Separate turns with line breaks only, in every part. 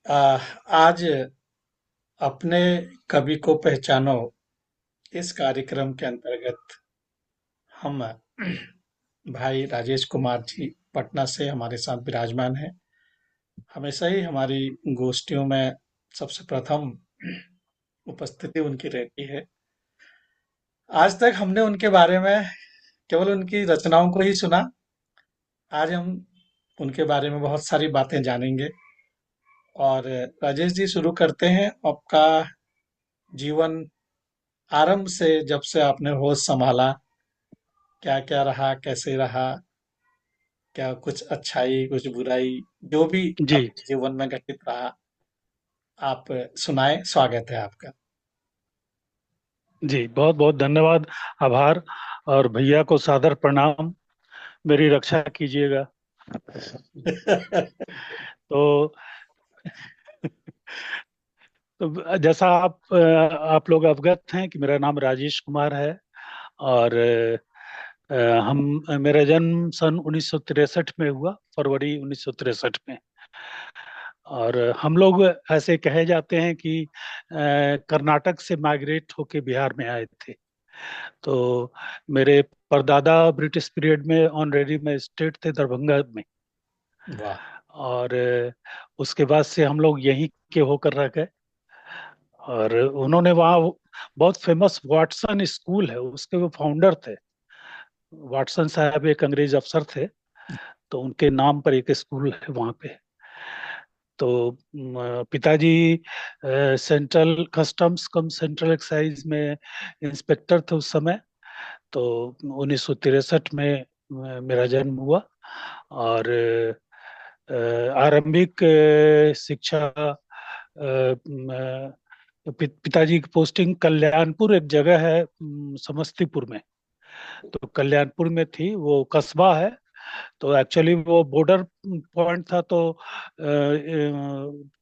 आ, आज अपने कवि को पहचानो इस कार्यक्रम के अंतर्गत हम भाई राजेश कुमार जी पटना से हमारे साथ विराजमान हैं। हमेशा ही हमारी गोष्ठियों में सबसे प्रथम उपस्थिति उनकी रहती है। आज तक हमने उनके बारे में केवल उनकी रचनाओं को ही सुना। आज हम उनके बारे में बहुत सारी बातें जानेंगे। और राजेश जी, शुरू करते हैं। आपका जीवन आरंभ से, जब से आपने होश संभाला, क्या क्या रहा, कैसे रहा, क्या कुछ अच्छाई कुछ बुराई, जो भी
जी।
आपके जीवन में घटित रहा, आप सुनाएं। स्वागत है आपका।
जी, बहुत बहुत धन्यवाद। आभार। और भैया को सादर प्रणाम। मेरी रक्षा कीजिएगा। तो जैसा आप लोग अवगत हैं कि मेरा नाम राजेश कुमार है। और हम मेरा जन्म सन 1963 में हुआ, फरवरी 1963 में। और हम लोग ऐसे कहे जाते हैं कि कर्नाटक से माइग्रेट होके बिहार में आए थे। तो मेरे परदादा ब्रिटिश पीरियड में ऑनरेरी मजिस्ट्रेट थे दरभंगा में।
वाह।
और उसके बाद से हम लोग यहीं के होकर रह गए। और उन्होंने वहाँ बहुत फेमस वाटसन स्कूल है, उसके वो फाउंडर थे। वाटसन साहब एक अंग्रेज अफसर थे, तो उनके नाम पर एक स्कूल है वहाँ पे। तो पिताजी सेंट्रल कस्टम्स कम सेंट्रल एक्साइज में इंस्पेक्टर थे उस समय। तो 1963 में मेरा जन्म हुआ। और आरंभिक शिक्षा पिताजी की पोस्टिंग कल्याणपुर एक जगह है, समस्तीपुर में। तो कल्याणपुर में थी, वो कस्बा है। तो एक्चुअली वो बॉर्डर पॉइंट था। तो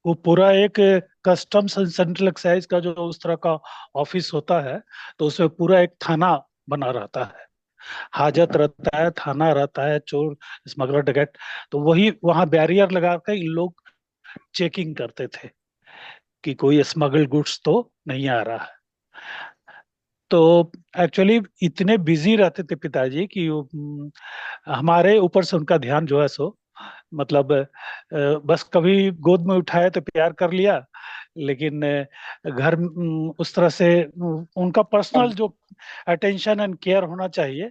वो पूरा एक कस्टम्स एंड सेंट्रल एक्साइज का जो उस तरह का ऑफिस होता है, तो उसमें पूरा एक थाना बना रहता है। हाजत रहता है, थाना रहता है, चोर स्मगलर डकैत। तो वही वहां बैरियर लगा कर इन लोग चेकिंग करते थे कि कोई स्मगल गुड्स तो नहीं आ रहा है। तो एक्चुअली इतने बिजी रहते थे पिताजी कि हमारे ऊपर से उनका ध्यान जो है सो, मतलब बस कभी गोद में उठाए तो प्यार कर लिया। लेकिन घर उस तरह से उनका पर्सनल
अब
जो अटेंशन एंड केयर होना चाहिए,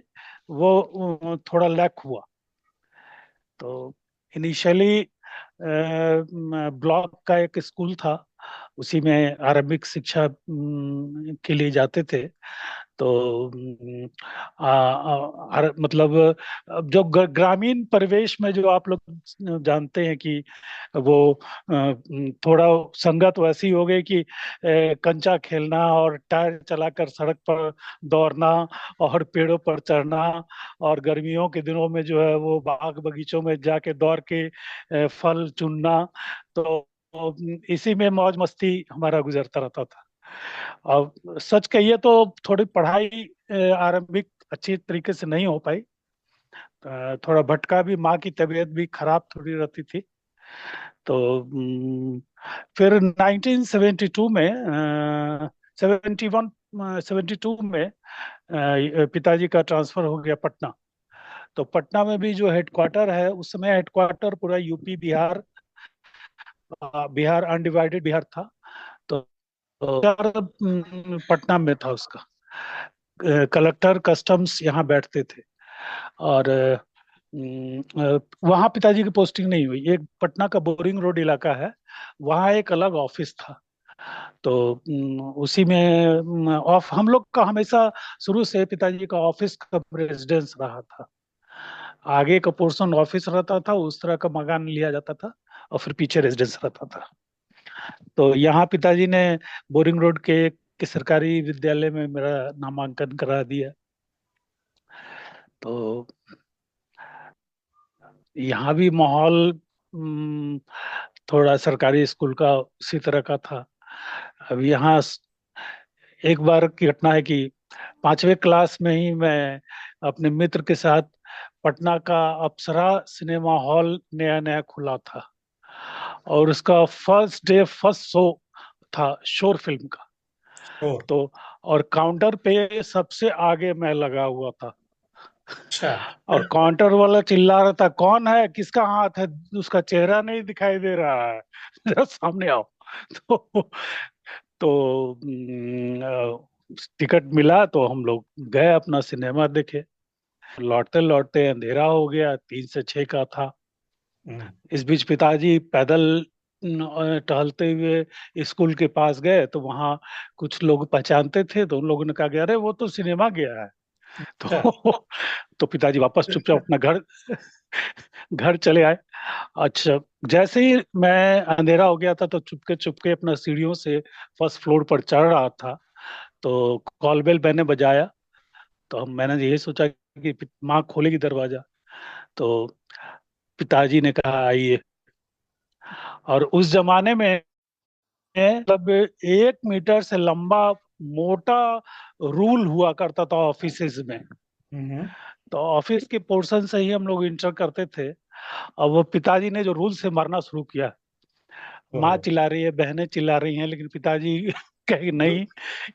वो थोड़ा लैक हुआ। तो इनिशियली ब्लॉक का एक स्कूल था, उसी में आरंभिक शिक्षा के लिए जाते थे। तो मतलब जो ग्रामीण परिवेश में जो आप लोग जानते हैं कि वो थोड़ा संगत वैसी हो गई कि कंचा खेलना और टायर चलाकर सड़क पर दौड़ना और पेड़ों पर चढ़ना। और गर्मियों के दिनों में जो है वो बाग बगीचों में जाके दौड़ के फल चुनना। तो इसी में मौज मस्ती हमारा गुजरता रहता था। अब सच कहिए तो थोड़ी पढ़ाई आरंभिक अच्छी तरीके से नहीं हो पाई। थोड़ा भटका भी, माँ की तबीयत भी खराब थोड़ी रहती थी। तो फिर 1972 में 71 72 में पिताजी का ट्रांसफर हो गया पटना। तो पटना में भी जो हेडक्वार्टर है, उस समय हेडक्वार्टर पूरा यूपी बिहार, बिहार अनडिवाइडेड बिहार था। तो पटना में था उसका। कलेक्टर कस्टम्स यहाँ बैठते थे। और वहाँ पिताजी की पोस्टिंग नहीं हुई। एक पटना का बोरिंग रोड इलाका है, वहाँ एक अलग ऑफिस था। तो उसी में ऑफ हम लोग का हमेशा शुरू से पिताजी का ऑफिस का रेजिडेंस रहा था। आगे का पोर्शन ऑफिस रहता था, उस तरह का मकान लिया जाता था, और फिर पीछे रेजिडेंस रहता था। तो यहाँ पिताजी ने बोरिंग रोड के सरकारी विद्यालय में मेरा नामांकन करा दिया। तो यहाँ भी माहौल थोड़ा सरकारी स्कूल का उसी तरह का था। अब यहाँ एक बार की घटना है कि पांचवें क्लास में ही मैं अपने मित्र के साथ, पटना का अप्सरा सिनेमा हॉल नया नया खुला था, और उसका फर्स्ट डे फर्स्ट शो था शोर फिल्म का।
शोर।
तो और काउंटर पे सबसे आगे मैं लगा हुआ था।
अच्छा।
और काउंटर वाला चिल्ला रहा था, कौन है, किसका हाथ है, उसका चेहरा नहीं दिखाई दे रहा है, जरा सामने आओ। तो टिकट मिला तो हम लोग गए अपना सिनेमा देखे। लौटते लौटते अंधेरा हो गया, 3 से 6 का था।
हम्म,
इस बीच पिताजी पैदल टहलते हुए स्कूल के पास गए, तो वहाँ कुछ लोग पहचानते थे, तो उन लोगों ने कहा कि अरे वो तो सिनेमा गया है।
अच्छा।
तो तो पिताजी वापस चुपचाप अपना घर घर चले आए। अच्छा, जैसे ही मैं अंधेरा हो गया था तो चुपके चुपके अपना सीढ़ियों से फर्स्ट फ्लोर पर चढ़ रहा था। तो कॉल बेल मैंने बजाया। तो मैंने ये सोचा कि माँ खोलेगी दरवाजा। तो पिताजी ने कहा आइए। और उस जमाने में मतलब 1 मीटर से लंबा मोटा रूल हुआ करता था ऑफिसेज में।
हम्म।
तो ऑफिस के पोर्शन से ही हम लोग इंटर करते थे। अब वो पिताजी ने जो रूल से मारना शुरू किया, माँ
ओहो।
चिल्ला रही है, बहनें चिल्ला रही हैं, लेकिन पिताजी कहे नहीं,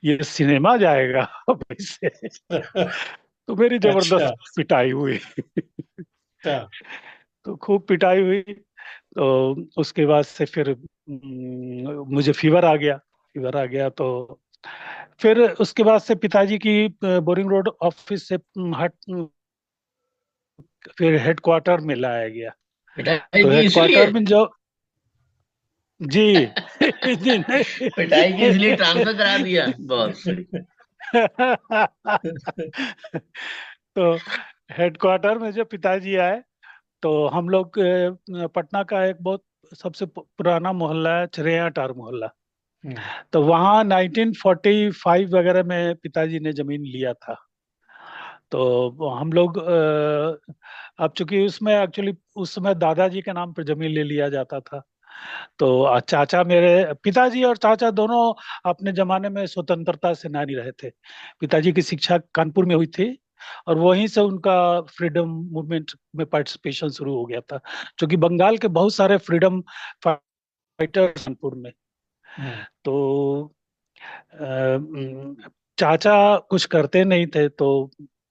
ये सिनेमा जाएगा अब इससे। तो मेरी
अच्छा।
जबरदस्त पिटाई हुई।
अच्छा।
तो खूब पिटाई हुई। तो उसके बाद से फिर मुझे फीवर आ गया। फीवर आ गया तो फिर उसके बाद से पिताजी की बोरिंग रोड ऑफिस से हट फिर हेडक्वार्टर में लाया गया।
पिटाई
तो
की इसलिए?
हेडक्वार्टर में जो जी जी नहीं।
पिटाई की इसलिए ट्रांसफर करा दिया, बहुत सही।
तो हेडक्वार्टर में जब पिताजी आए तो हम लोग पटना का एक बहुत सबसे पुराना मोहल्ला है चिरैयाटार मोहल्ला।
हम्म,
तो वहाँ 1945 वगैरह में पिताजी ने जमीन लिया था। तो हम लोग अब चूंकि उसमें एक्चुअली उस समय दादाजी के नाम पर जमीन ले लिया जाता था। तो चाचा, मेरे पिताजी और चाचा दोनों अपने जमाने में स्वतंत्रता सेनानी रहे थे। पिताजी की शिक्षा कानपुर में हुई थी और वहीं से उनका फ्रीडम मूवमेंट में पार्टिसिपेशन शुरू हो गया था, क्योंकि बंगाल के बहुत सारे फ्रीडम फाइटर कानपुर में।
हम्म,
तो चाचा कुछ करते नहीं थे, तो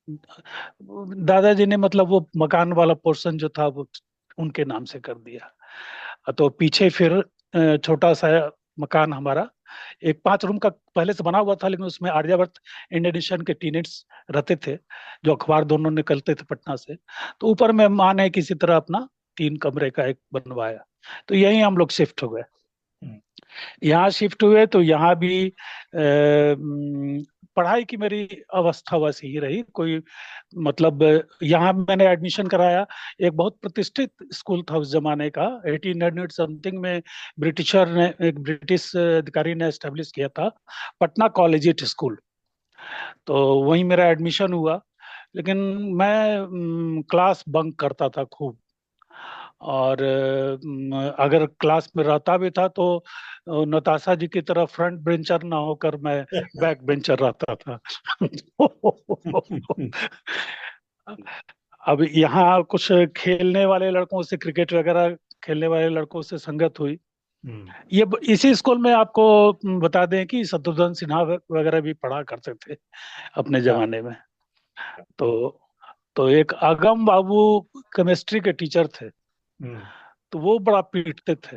दादाजी ने मतलब वो मकान वाला पोर्शन जो था वो उनके नाम से कर दिया। तो पीछे फिर छोटा सा मकान हमारा, एक 5 रूम का पहले से बना हुआ था, लेकिन उसमें आर्यावर्त इंडोनेशियन के टीनेट्स रहते थे, जो अखबार दोनों निकलते थे पटना से। तो ऊपर में माँ ने किसी तरह अपना 3 कमरे का एक बनवाया। तो यहीं हम लोग शिफ्ट हो गए।
हम्म,
यहाँ शिफ्ट हुए तो यहाँ भी पढ़ाई की मेरी अवस्था वैसी ही रही, कोई मतलब यहाँ मैंने एडमिशन कराया। एक बहुत प्रतिष्ठित स्कूल था उस जमाने का, 1800 समथिंग में ब्रिटिशर ने, एक ब्रिटिश अधिकारी ने एस्टेब्लिश किया था, पटना कॉलेजिएट स्कूल। तो वहीं मेरा एडमिशन हुआ। लेकिन मैं क्लास बंक करता था खूब। और अगर क्लास में रहता भी था तो नताशा जी की तरह फ्रंट बेंचर ना होकर मैं बैक बेंचर रहता था।
हम्म,
अब यहाँ कुछ खेलने वाले लड़कों से, क्रिकेट वगैरह खेलने वाले लड़कों से संगत हुई।
हम्म,
इसी स्कूल में आपको बता दें कि शत्रुघ्न सिन्हा वगैरह भी पढ़ा करते थे अपने
हाँ,
जमाने में। तो एक आगम बाबू केमिस्ट्री के टीचर थे।
हम्म,
तो वो बड़ा पीटते थे,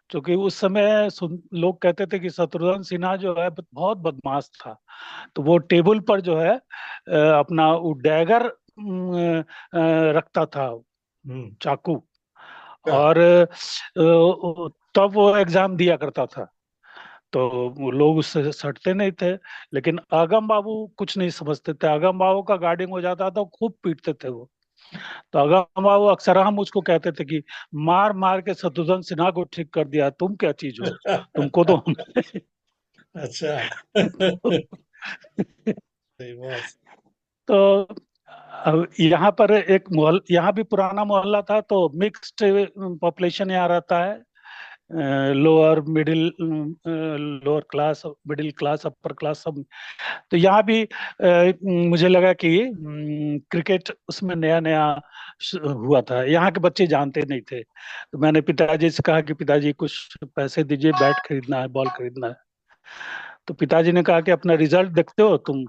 क्योंकि उस समय लोग कहते थे कि शत्रुघ्न सिन्हा जो है बहुत बदमाश था। तो वो टेबल पर जो है अपना वो डैगर रखता था,
हम्म,
चाकू।
हाँ,
और तब वो एग्जाम दिया करता था। तो वो लोग उससे सटते नहीं थे। लेकिन आगम बाबू कुछ नहीं समझते थे, आगम बाबू का गार्डिंग हो जाता था, खूब पीटते थे वो। तो आगम बाबू अक्सर हम मुझको कहते थे कि मार मार के शत्रुघ्न सिन्हा को ठीक कर दिया, तुम क्या चीज हो, तुमको तो
अच्छा। सही बात।
तो अब यहाँ पर एक यहाँ भी पुराना मोहल्ला था, तो मिक्स्ड पॉपुलेशन यहाँ रहता है। Lower middle, lower class, middle class, upper class सब। तो यहाँ भी मुझे लगा कि क्रिकेट उसमें नया नया हुआ था, यहाँ के बच्चे जानते नहीं थे। तो मैंने पिताजी से कहा कि पिताजी कुछ पैसे दीजिए, बैट खरीदना है, बॉल खरीदना है। तो पिताजी ने कहा कि अपना रिजल्ट देखते हो तुम,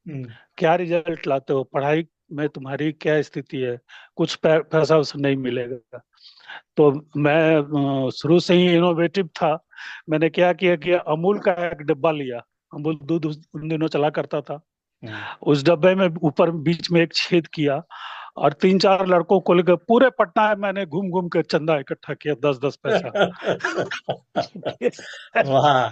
हम्म।
क्या रिजल्ट लाते हो, पढ़ाई में तुम्हारी क्या स्थिति है, कुछ पैसा उसे नहीं मिलेगा। तो मैं शुरू से ही इनोवेटिव था। मैंने क्या किया कि अमूल का एक डिब्बा लिया, अमूल दूध उन दिनों चला करता था।
हम्म।
उस डब्बे में ऊपर बीच में एक छेद किया, और तीन चार लड़कों को लेकर पूरे पटना में मैंने घूम घूम के चंदा इकट्ठा किया, 10-10 पैसा।
वाह।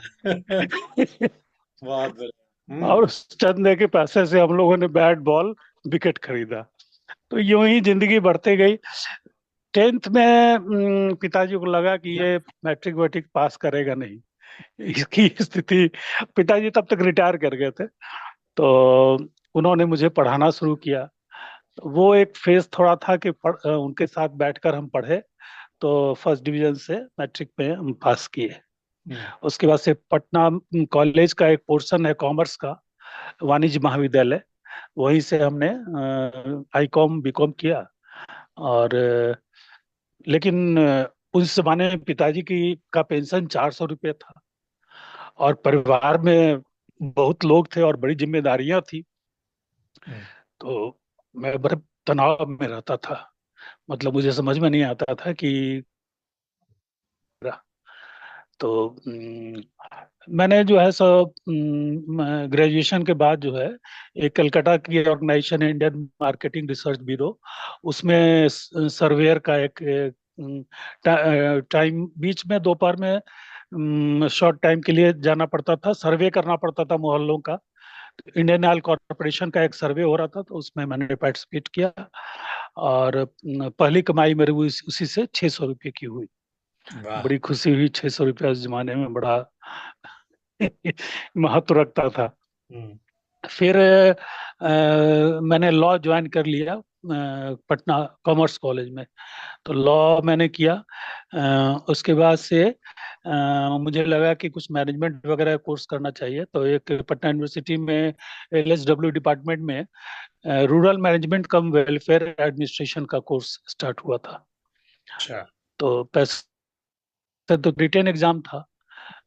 बहुत बढ़िया।
और उस चंदे के पैसे से हम लोगों ने बैट बॉल विकेट खरीदा। तो यूं ही जिंदगी बढ़ते गई। 10th में पिताजी को लगा कि ये मैट्रिक वैट्रिक पास करेगा नहीं, इसकी स्थिति। पिताजी तब तक रिटायर कर गए थे। तो उन्होंने मुझे पढ़ाना शुरू किया। वो एक फेज थोड़ा था कि उनके साथ बैठकर हम पढ़े। तो फर्स्ट डिवीजन से मैट्रिक में हम पास किए।
हम्म।
उसके बाद से पटना कॉलेज का एक पोर्शन है कॉमर्स का, वाणिज्य महाविद्यालय, वहीं से हमने आईकॉम बीकॉम किया। और लेकिन उस जमाने में पिताजी की का पेंशन 400 रुपये था, और परिवार में बहुत लोग थे और बड़ी जिम्मेदारियां थी।
हम्म।
तो मैं बड़े तनाव में रहता था। मतलब मुझे समझ में नहीं आता था कि, तो मैंने जो है सो ग्रेजुएशन के बाद जो है एक कलकत्ता की ऑर्गेनाइजेशन है, इंडियन मार्केटिंग रिसर्च ब्यूरो, उसमें सर्वेयर का एक टाइम बीच में दोपहर में शॉर्ट टाइम के लिए जाना पड़ता था, सर्वे करना पड़ता था मोहल्लों का। इंडियन ऑयल कॉरपोरेशन का एक सर्वे हो रहा था, तो उसमें मैंने पार्टिसिपेट किया। और पहली कमाई मेरी उसी से 600 रुपये की हुई।
वाह।
बड़ी खुशी हुई, 600 रुपया उस जमाने में बड़ा महत्व रखता था।
हम्म।
फिर मैंने लॉ ज्वाइन कर लिया पटना कॉमर्स कॉलेज में। तो लॉ मैंने किया। उसके बाद से मुझे लगा कि कुछ मैनेजमेंट वगैरह कोर्स करना चाहिए। तो एक पटना यूनिवर्सिटी में LSW डिपार्टमेंट में रूरल मैनेजमेंट कम वेलफेयर एडमिनिस्ट्रेशन का कोर्स स्टार्ट हुआ था।
अच्छा।
तो पैसे तो रिटेन एग्जाम था,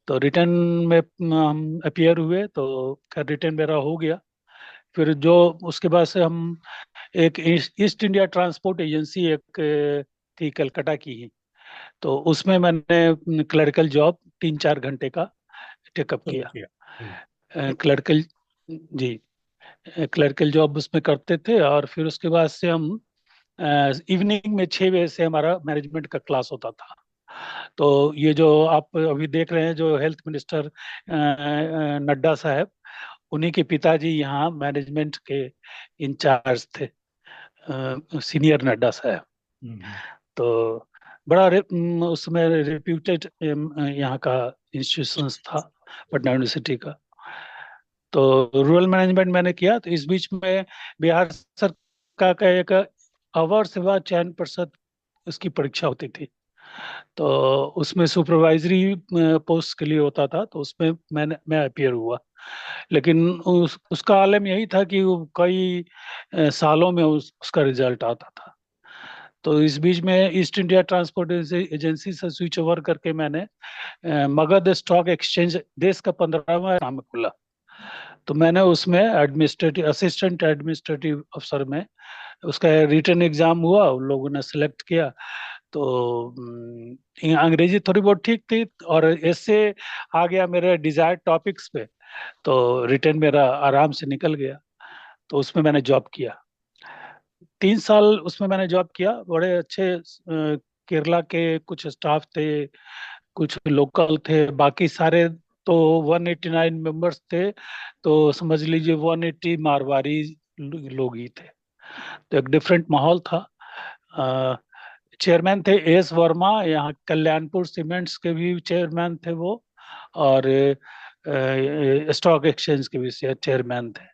तो रिटर्न में हम अपियर हुए, तो खैर रिटर्न मेरा हो गया। फिर जो उसके बाद से हम एक ईस्ट इंडिया ट्रांसपोर्ट एजेंसी एक थी कलकत्ता की ही, तो उसमें मैंने क्लरिकल जॉब 3-4 घंटे का टेकअप
शुरू
किया।
किया। हम्म।
क्लरिकल, जी, क्लरिकल जॉब उसमें करते थे। और फिर उसके बाद से हम इवनिंग में 6 बजे से हमारा मैनेजमेंट का क्लास होता था। तो ये जो आप अभी देख रहे हैं, जो हेल्थ मिनिस्टर नड्डा साहब, उन्हीं के पिताजी यहाँ मैनेजमेंट के इंचार्ज थे, सीनियर नड्डा साहब।
हम्म।
तो बड़ा उसमें रिप्यूटेड यहाँ का इंस्टीट्यूशन था, पटना यूनिवर्सिटी का। तो रूरल मैनेजमेंट मैंने किया। तो इस बीच में बिहार सरकार का एक अवर सेवा चयन पर्षद, उसकी परीक्षा होती थी। तो उसमें सुपरवाइजरी पोस्ट के लिए होता था, तो उसमें मैं अपियर हुआ। लेकिन उसका आलम यही था कि वो कई सालों में उसका रिजल्ट आता था। तो इस बीच में ईस्ट इंडिया ट्रांसपोर्ट एजेंसी से स्विच ओवर करके मैंने मगध स्टॉक एक्सचेंज, देश का 15वां नाम खुला। तो मैंने उसमें एडमिनिस्ट्रेटिव असिस्टेंट एडमिनिस्ट्रेटिव अफसर में, उसका रिटन एग्जाम हुआ, उन लोगों ने सेलेक्ट किया। तो अंग्रेजी थोड़ी बहुत ठीक थी, और ऐसे आ गया मेरे डिजायर्ड टॉपिक्स पे। तो रिटर्न मेरा आराम से निकल गया। तो उसमें मैंने जॉब किया, 3 साल उसमें मैंने जॉब किया। बड़े अच्छे केरला के कुछ स्टाफ थे, कुछ लोकल थे, बाकी सारे तो 189 मेंबर्स थे। तो समझ लीजिए 180 मारवाड़ी लोग ही थे। तो एक डिफरेंट माहौल था। चेयरमैन थे S वर्मा, यहाँ कल्याणपुर सीमेंट्स के भी चेयरमैन थे वो। और स्टॉक एक्सचेंज के भी चेयरमैन थे।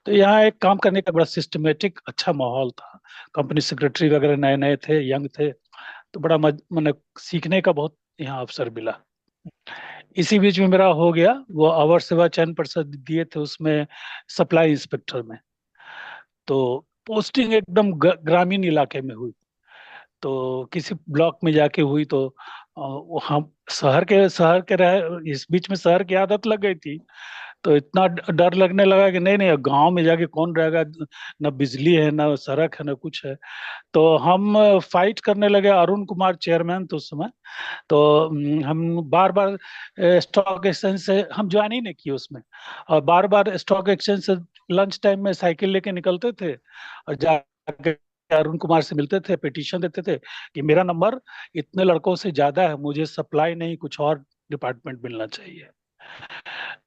तो यहाँ एक काम करने का बड़ा सिस्टमेटिक अच्छा माहौल था। कंपनी सेक्रेटरी वगैरह नए नए थे, यंग थे। तो बड़ा मैंने सीखने का बहुत यहाँ अवसर मिला। इसी बीच में मेरा हो गया, वो अवर सेवा चयन पर्षद दिए थे, उसमें सप्लाई इंस्पेक्टर में। तो पोस्टिंग एकदम ग्रामीण इलाके में हुई। तो किसी ब्लॉक में जाके हुई, तो वो हम शहर के रहे, इस बीच में शहर की आदत लग गई थी। तो इतना डर लगने लगा कि नहीं नहीं, गांव में जाके कौन रहेगा, न बिजली है, न सड़क है, न कुछ है। तो हम फाइट करने लगे। अरुण कुमार चेयरमैन तो उस समय। तो हम बार बार स्टॉक एक्सचेंज से हम ज्वाइन ही नहीं किए उसमें। और बार बार स्टॉक एक्सचेंज से लंच टाइम में साइकिल लेके निकलते थे, और जाके अरुण कुमार से मिलते थे, पिटीशन देते थे कि मेरा नंबर इतने लड़कों से ज्यादा है, मुझे सप्लाई नहीं कुछ और डिपार्टमेंट मिलना चाहिए।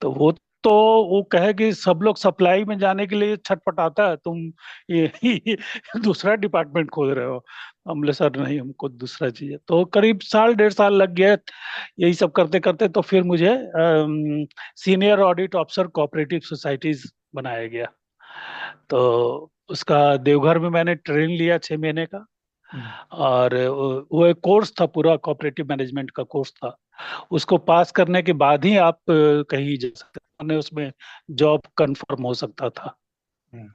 तो वो कहे कि सब लोग सप्लाई में जाने के लिए छटपटाता है, तुम ये दूसरा डिपार्टमेंट खोज रहे हो। हम बोले सर नहीं, हमको दूसरा चाहिए। तो करीब साल 1.5 साल लग गया यही सब करते करते। तो फिर मुझे senior audit officer cooperative societies बनाया गया। तो उसका देवघर में मैंने ट्रेन लिया 6 महीने का। और वो एक कोर्स था, पूरा कोऑपरेटिव मैनेजमेंट का कोर्स था। उसको पास करने के बाद ही आप कहीं जा सकते थे, उसमें जॉब कंफर्म हो सकता था।
हम्म।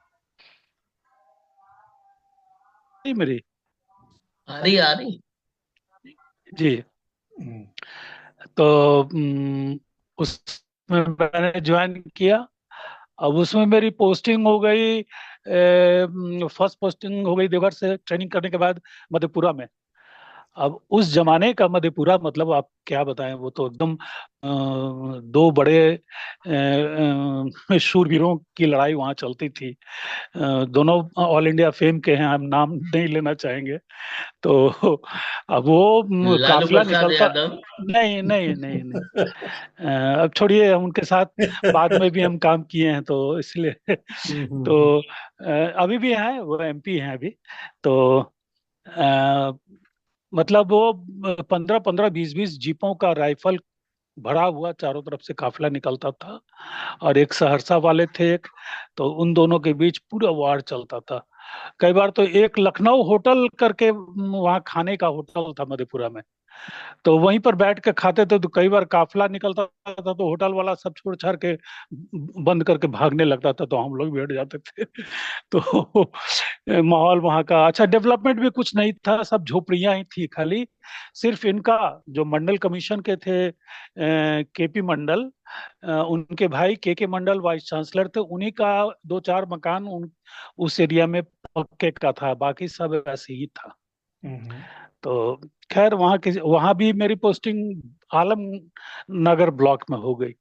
नहीं मेरी।
आ रही।
जी।
हम्म।
तो उसमें मैंने ज्वाइन किया। अब उसमें मेरी पोस्टिंग हो गई, फर्स्ट पोस्टिंग हो गई देवघर से ट्रेनिंग करने के बाद मधेपुरा में। अब उस जमाने का मधेपुरा मतलब आप क्या बताएं, वो तो एकदम दो बड़े शूरवीरों की लड़ाई वहां चलती थी। दोनों ऑल इंडिया फेम के हैं, हम नाम नहीं लेना चाहेंगे। तो अब वो
लालू
काफिला
प्रसाद
निकलता।
यादव।
नहीं नहीं नहीं नहीं। अब छोड़िए, हम उनके साथ बाद में भी हम काम किए हैं, तो इसलिए तो अभी भी हैं, वो एमपी हैं अभी। तो अ, मतलब वो 15-15 20-20 जीपों का राइफल भरा हुआ चारों तरफ से काफिला निकलता था। और एक सहरसा वाले थे एक, तो उन दोनों के बीच पूरा वार चलता था। कई बार तो एक लखनऊ होटल करके वहाँ खाने का होटल था मधेपुरा में, तो वहीं पर बैठ के खाते थे। तो कई बार काफिला निकलता था, तो होटल वाला सब छोड़ छाड़ के बंद करके भागने लगता था, तो हम लोग बैठ जाते थे। तो माहौल वहाँ का अच्छा, डेवलपमेंट भी कुछ नहीं था, सब झोपड़ियां ही थी खाली। सिर्फ इनका जो मंडल कमीशन के थे, केपी मंडल, उनके भाई के मंडल वाइस चांसलर थे, उन्हीं का 2-4 मकान उस एरिया में पक्के का था, बाकी सब वैसे ही था।
हम्म।
तो खैर वहां भी मेरी पोस्टिंग आलम नगर ब्लॉक में हो गई।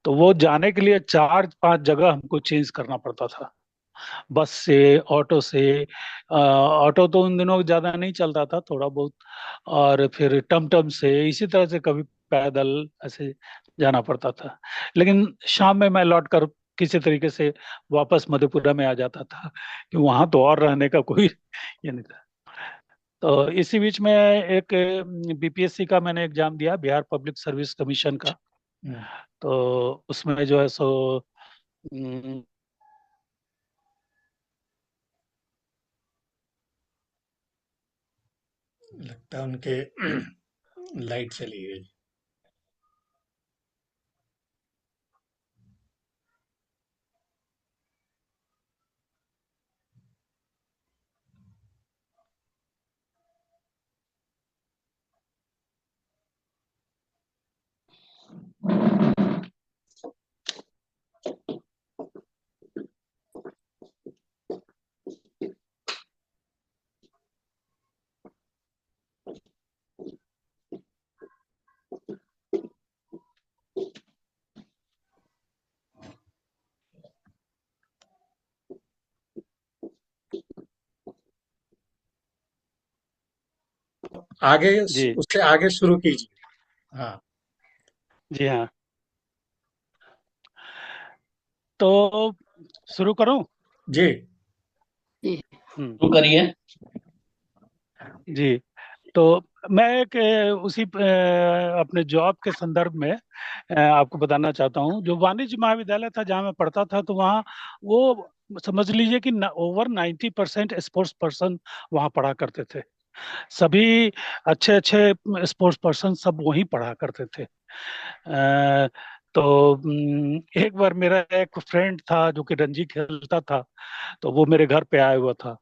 तो वो जाने के लिए 4-5 जगह हमको चेंज करना पड़ता था, बस से, ऑटो से। ऑटो तो उन दिनों ज्यादा नहीं चलता था, थोड़ा बहुत। और फिर टमटम से, इसी तरह से कभी पैदल ऐसे जाना पड़ता था। लेकिन शाम में मैं लौट कर किसी तरीके से वापस मधेपुरा में आ जाता था, कि वहां तो और रहने का कोई ये नहीं था। तो इसी बीच में एक बीपीएससी का मैंने एग्जाम दिया, बिहार पब्लिक सर्विस कमीशन का।
हम्म।
तो उसमें जो है सो अम,
लगता है उनके लाइट चली गई। आगे
जी।
उससे आगे शुरू कीजिए। हाँ।
जी हाँ। तो शुरू करूं।
जी।
हम्म।
शुरू करिए।
जी। तो मैं एक उसी अपने जॉब के संदर्भ में आपको बताना चाहता हूँ। जो वाणिज्य महाविद्यालय था जहाँ मैं पढ़ता था, तो वहाँ वो समझ लीजिए कि ओवर 90% स्पोर्ट्स पर्सन वहाँ पढ़ा करते थे। सभी अच्छे अच्छे स्पोर्ट्स पर्सन सब वहीं पढ़ा करते थे। तो एक बार मेरा एक फ्रेंड था जो कि रणजी खेलता था, तो वो मेरे घर पे आया हुआ था।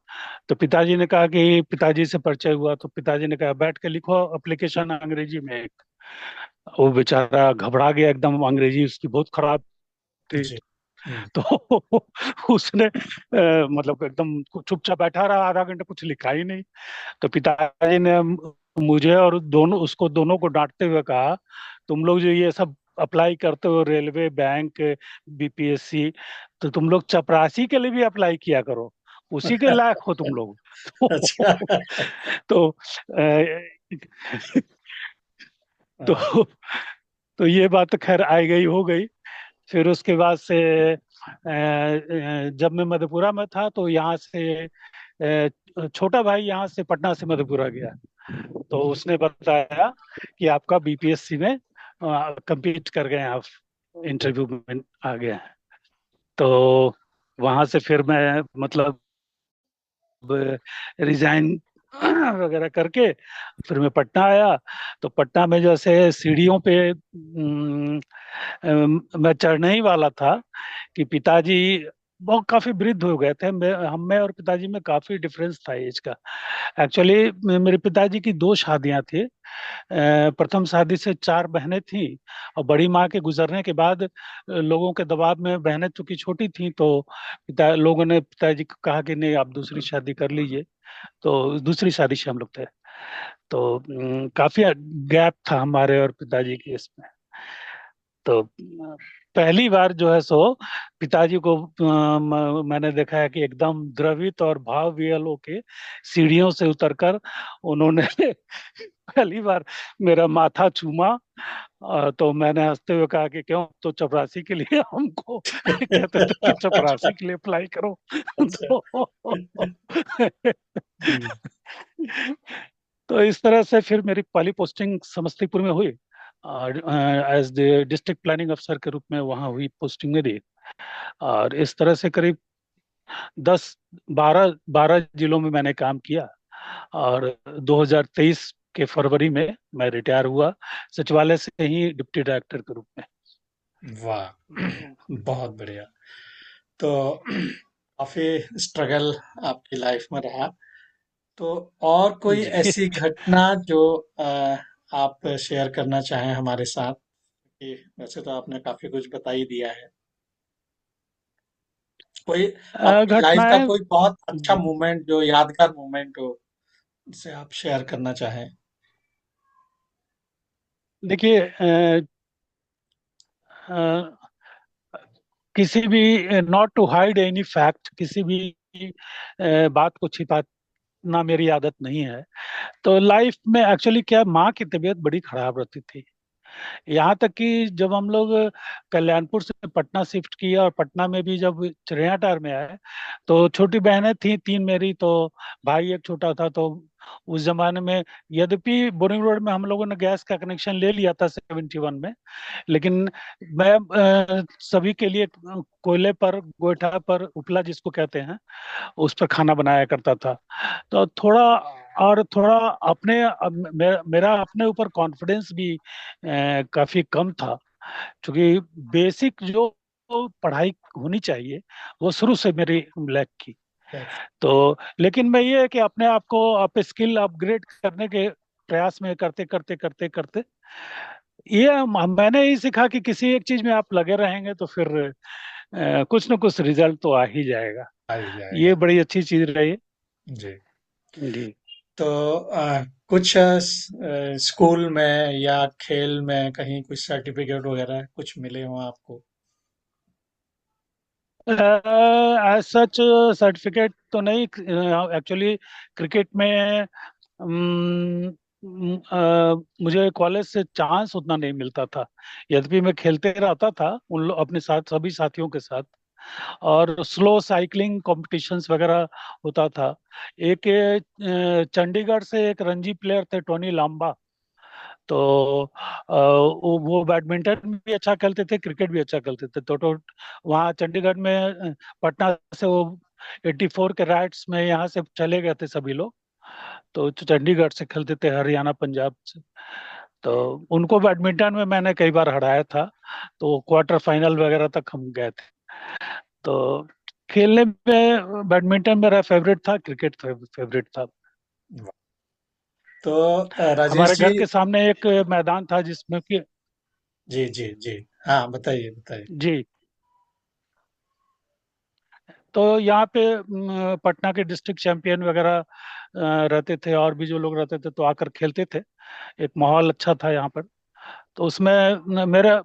तो पिताजी ने कहा कि पिताजी से परिचय हुआ, तो पिताजी ने कहा बैठ के लिखो एप्लीकेशन अंग्रेजी में एक। वो बेचारा घबरा गया एकदम, अंग्रेजी उसकी बहुत खराब थी।
जी। हम्म।
तो उसने मतलब एकदम चुपचाप बैठा रहा, आधा घंटा कुछ लिखा ही नहीं। तो पिताजी ने मुझे और दोनों उसको दोनों को डांटते हुए कहा, तुम लोग जो ये सब अप्लाई करते हो रेलवे, बैंक, बीपीएससी, तो तुम लोग चपरासी के लिए भी अप्लाई किया करो, उसी के लायक हो तुम लोग।
अच्छा।
तो तो
हाँ।
तो ये बात तो खैर आई गई हो गई। फिर उसके बाद से जब मैं मधेपुरा में था तो यहाँ से छोटा भाई यहाँ से पटना से मधेपुरा गया। तो उसने बताया कि आपका बीपीएससी में compete कर गए हैं आप, इंटरव्यू में आ गए हैं। तो वहां से फिर मैं मतलब रिजाइन वगैरह करके फिर मैं पटना आया। तो पटना में जैसे सीढ़ियों पे मैं चढ़ने ही वाला था कि पिताजी बहुत काफी वृद्ध हो गए थे। हम में और पिताजी में काफी डिफरेंस था एज का। एक्चुअली मेरे पिताजी की दो शादियां थी। प्रथम शादी से चार बहनें थीं, और बड़ी माँ के गुजरने के बाद लोगों के दबाव में बहनें चूंकि छोटी थीं, तो लोगों ने पिताजी को कहा कि नहीं आप दूसरी शादी कर लीजिए। तो दूसरी शादी से हम लोग थे। तो काफी गैप था हमारे और पिताजी के इसमें। तो पहली बार जो है सो पिताजी को मैंने देखा है कि एकदम द्रवित और भाव विहल होके सीढ़ियों से उतरकर उन्होंने पहली बार मेरा माथा चूमा। तो मैंने हंसते हुए कहा कि क्यों, तो चपरासी के लिए हमको कहते थे कि चपरासी के लिए अप्लाई करो।
अच्छा।
तो
हम्म।
तो इस तरह से फिर मेरी पहली पोस्टिंग समस्तीपुर में हुई, और एज द डिस्ट्रिक्ट प्लानिंग अफसर के रूप में वहाँ हुई पोस्टिंग मेरी। और इस तरह से करीब 10 12 जिलों में मैंने काम किया। और 2023 के फरवरी में मैं रिटायर हुआ, सचिवालय से ही डिप्टी डायरेक्टर के रूप में।
वाह। बहुत बढ़िया। तो काफी स्ट्रगल आपकी लाइफ में रहा। तो और कोई
जी।
ऐसी घटना जो आप शेयर करना चाहें हमारे साथ, कि वैसे तो आपने काफी कुछ बता ही दिया है। कोई अपनी लाइफ का
घटनाएं।
कोई बहुत अच्छा
जी,
मोमेंट जो यादगार मोमेंट हो, जिसे आप शेयर करना चाहें।
देखिए अ, किसी भी, not to hide any fact, किसी भी बात को छिपाना मेरी आदत नहीं है। तो लाइफ में एक्चुअली क्या, माँ की तबीयत बड़ी खराब रहती थी। यहाँ तक कि जब हम लोग कल्याणपुर से पटना शिफ्ट किए और पटना में भी जब चिड़ियाटार में आए, तो छोटी बहनें थी तीन मेरी, तो भाई एक छोटा था। तो उस जमाने में, यद्यपि बोरिंग रोड में हम लोगों ने गैस का कनेक्शन ले लिया था 71 में, लेकिन मैं सभी के लिए कोयले पर, गोईठा पर, उपला जिसको कहते हैं, उस पर खाना बनाया करता था। तो थोड़ा, और थोड़ा अपने मेरा अपने ऊपर कॉन्फिडेंस भी काफी कम था, क्योंकि बेसिक जो पढ़ाई होनी चाहिए वो शुरू से मेरी लैक की। तो लेकिन मैं ये है कि अपने आप को अप स्किल अपग्रेड करने के प्रयास में करते करते करते करते, ये मैंने ही सीखा कि किसी एक चीज में आप लगे रहेंगे तो फिर कुछ ना कुछ रिजल्ट तो आ ही जाएगा।
आ ही जाएगा।
ये बड़ी अच्छी चीज रही।
जी।
जी।
तो कुछ स्कूल में या खेल में कहीं कुछ सर्टिफिकेट वगैरह कुछ मिले हो आपको?
एज सच सर्टिफिकेट तो नहीं। एक्चुअली क्रिकेट में मुझे कॉलेज से चांस उतना नहीं मिलता था। यद्यपि मैं खेलते रहता था उन लोग अपने साथ, सभी साथियों के साथ। और स्लो साइकिलिंग कॉम्पिटिशन्स वगैरह होता था। एक चंडीगढ़ से एक रणजी प्लेयर थे, टोनी लांबा। तो वो बैडमिंटन भी अच्छा खेलते थे, क्रिकेट भी अच्छा खेलते थे। तो वहाँ चंडीगढ़ में पटना से वो 84 के राइट्स में यहाँ से चले गए थे सभी लोग। तो चंडीगढ़ से खेलते थे, हरियाणा पंजाब से। तो उनको बैडमिंटन में मैंने कई बार हराया था। तो क्वार्टर फाइनल वगैरह तक हम गए थे। तो खेलने में बैडमिंटन मेरा फेवरेट था, क्रिकेट फेवरेट था।
तो राजेश
हमारे
जी।
घर के सामने एक मैदान था जिसमें कि
जी जी जी। हाँ, बताइए बताइए।
जी। तो यहाँ पे पटना के डिस्ट्रिक्ट चैंपियन वगैरह रहते थे, और भी जो लोग रहते थे तो आकर खेलते थे। एक माहौल अच्छा था यहाँ पर। तो उसमें मेरा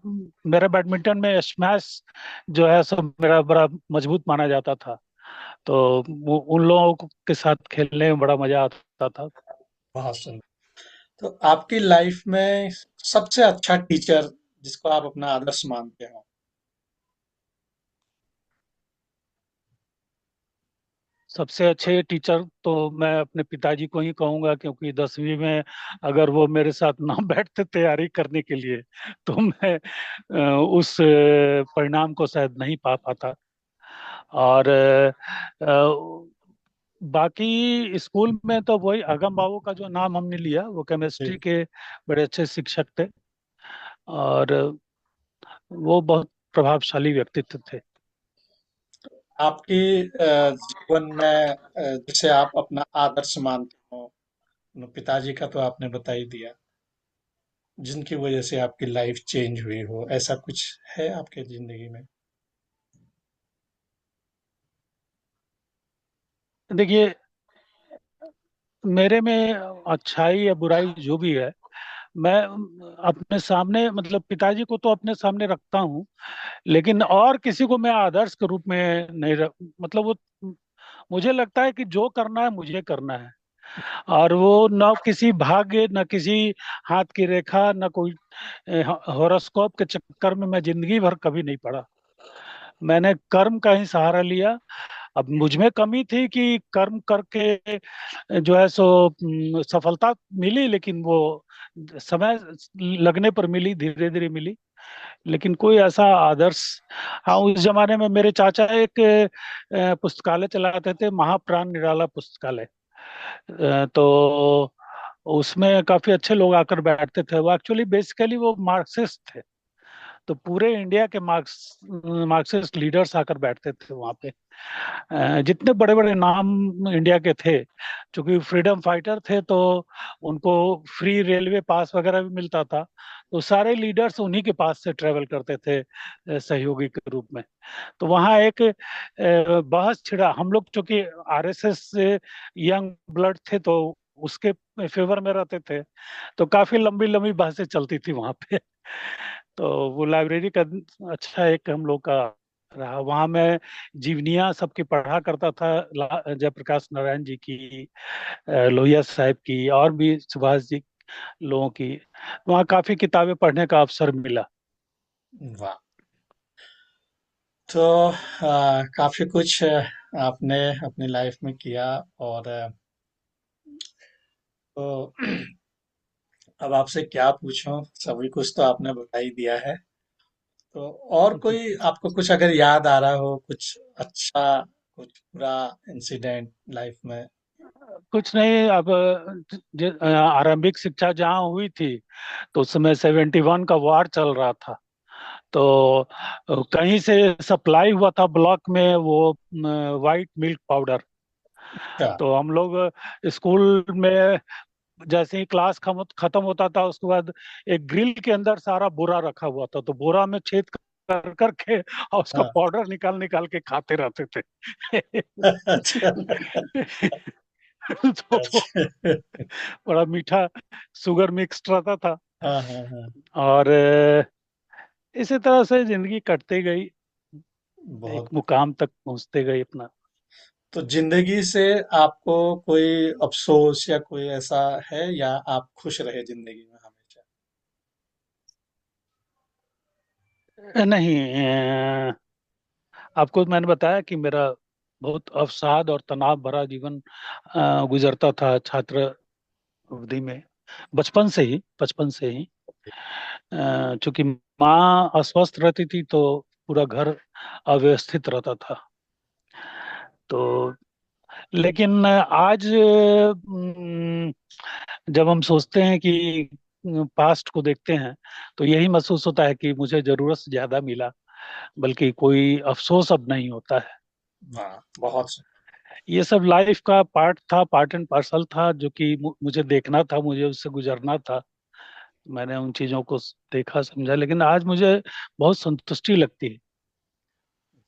मेरा बैडमिंटन में स्मैश जो है सो मेरा बड़ा मजबूत माना जाता था। तो उन लोगों के साथ खेलने में बड़ा मजा आता था।
बहुत सुंदर। तो आपकी लाइफ में सबसे अच्छा टीचर जिसको आप अपना आदर्श मानते हो?
सबसे अच्छे टीचर तो मैं अपने पिताजी को ही कहूंगा, क्योंकि 10वीं में अगर वो मेरे साथ ना बैठते तैयारी करने के लिए तो मैं उस परिणाम को शायद नहीं पा पाता। और बाकी स्कूल में तो वही अगम बाबू का जो नाम हमने लिया, वो केमिस्ट्री
जी।
के बड़े अच्छे शिक्षक थे। और वो बहुत प्रभावशाली व्यक्तित्व थे।
आपकी जीवन में जिसे आप अपना आदर्श मानते हो, अपने पिताजी का तो आपने बता ही दिया, जिनकी वजह से आपकी लाइफ चेंज हुई हो, ऐसा कुछ है आपके जिंदगी में?
देखिए, मेरे में अच्छाई या बुराई जो भी है, मैं अपने सामने, मतलब पिताजी को तो अपने सामने रखता हूँ, लेकिन और किसी को मैं आदर्श के रूप में नहीं मतलब वो, मुझे लगता है कि जो करना है मुझे करना है। और वो न किसी भाग्य, न किसी हाथ की रेखा, न कोई हॉरोस्कोप के चक्कर में मैं जिंदगी भर कभी नहीं पड़ा। मैंने कर्म का ही सहारा लिया। अब मुझ में कमी थी कि कर्म करके जो है सो सफलता मिली, लेकिन वो समय लगने पर मिली, धीरे धीरे मिली। लेकिन कोई ऐसा आदर्श, हाँ, उस जमाने में मेरे चाचा एक पुस्तकालय चलाते थे, महाप्राण निराला पुस्तकालय। तो उसमें काफी अच्छे लोग आकर बैठते थे। वो एक्चुअली बेसिकली वो मार्क्सिस्ट थे। तो पूरे इंडिया के मार्क्सिस्ट लीडर्स आकर बैठते थे वहाँ पे। जितने बड़े बड़े नाम इंडिया के थे, क्योंकि फ्रीडम फाइटर थे, तो उनको फ्री रेलवे पास वगैरह भी मिलता था। तो सारे लीडर्स उन्हीं के पास से ट्रेवल करते थे सहयोगी के रूप में। तो वहाँ एक बहस छिड़ा। हम लोग चूंकि आरएसएस से यंग ब्लड थे, तो उसके फेवर में रहते थे। तो काफी लंबी लंबी बहसें चलती थी वहाँ पे। तो वो लाइब्रेरी का अच्छा एक हम लोग का रहा। वहाँ मैं जीवनियाँ सबकी पढ़ा करता था, जयप्रकाश नारायण जी की, लोहिया साहब की, और भी सुभाष जी लोगों की। वहाँ काफी किताबें पढ़ने का अवसर मिला।
वाह। तो काफी कुछ आपने अपनी लाइफ में किया। और तो अब आपसे क्या पूछूं, सभी कुछ तो आपने बता ही दिया है। तो और कोई आपको कुछ अगर याद आ रहा हो, कुछ अच्छा, कुछ बुरा इंसिडेंट लाइफ में?
कुछ नहीं। अब आरंभिक शिक्षा जहाँ हुई थी, तो उस समय 71 का वार चल रहा था। तो कहीं से सप्लाई हुआ था ब्लॉक में वो वाइट मिल्क पाउडर।
अच्छा।
तो हम लोग स्कूल में जैसे ही क्लास खत्म होता था, उसके बाद एक ग्रिल के अंदर सारा बोरा रखा हुआ था। तो बोरा में छेद कर करके और उसका
हाँ।
पाउडर निकाल निकाल के खाते रहते थे।
अच्छा।
तो
अच्छा।
बड़ा मीठा शुगर मिक्स रहता था।
हाँ हाँ हाँ।
और इसी तरह से जिंदगी कटती गई, एक
बहुत।
मुकाम तक पहुंचते गई अपना।
तो जिंदगी से आपको कोई अफसोस या कोई ऐसा है, या आप खुश रहे जिंदगी में हमेशा?
नहीं, आपको मैंने बताया कि मेरा बहुत अवसाद और तनाव भरा जीवन गुजरता था छात्र अवधि में। बचपन से ही चूंकि माँ अस्वस्थ रहती थी, तो पूरा घर अव्यवस्थित रहता था। तो लेकिन आज जब हम सोचते हैं कि पास्ट को देखते हैं तो यही महसूस होता है कि मुझे जरूरत से ज्यादा मिला, बल्कि कोई अफसोस अब नहीं होता है।
हाँ, बहुत
ये सब लाइफ का पार्ट था, पार्ट एंड पार्सल था, जो कि मुझे देखना था, मुझे उससे गुजरना था। मैंने उन चीजों को देखा, समझा, लेकिन आज मुझे बहुत संतुष्टि लगती है।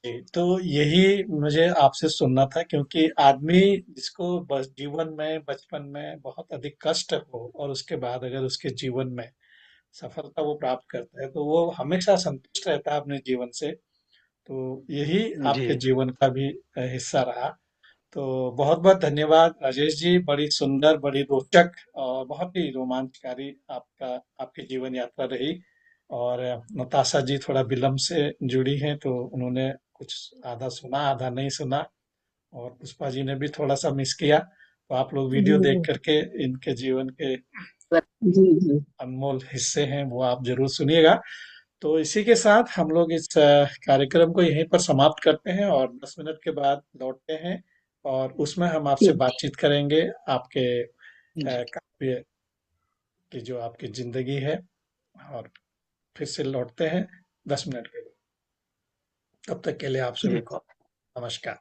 जी, तो यही मुझे आपसे सुनना था, क्योंकि आदमी जिसको बस जीवन में बचपन में बहुत अधिक कष्ट हो और उसके बाद अगर उसके जीवन में सफलता वो प्राप्त करता है तो वो हमेशा संतुष्ट रहता है अपने जीवन से। तो यही
जी।
आपके जीवन का भी हिस्सा रहा। तो बहुत बहुत धन्यवाद राजेश जी, बड़ी सुंदर, बड़ी रोचक और बहुत ही रोमांचकारी आपका आपकी जीवन यात्रा रही। और नताशा जी थोड़ा विलम्ब से जुड़ी हैं, तो उन्होंने कुछ आधा सुना आधा नहीं सुना, और पुष्पा जी ने भी थोड़ा सा मिस किया। तो आप लोग
जी
वीडियो देख
जी
करके इनके जीवन के
जी जी।
अनमोल हिस्से हैं वो आप जरूर सुनिएगा। तो इसी के साथ हम लोग इस कार्यक्रम को यहीं पर समाप्त करते हैं और 10 मिनट के बाद लौटते हैं, और उसमें हम आपसे
ठीक।
बातचीत करेंगे आपके
जी।
काव्य की जो आपकी जिंदगी है। और फिर से लौटते हैं 10 मिनट के लिए। तब तक के लिए आप सभी
जी।
को नमस्कार।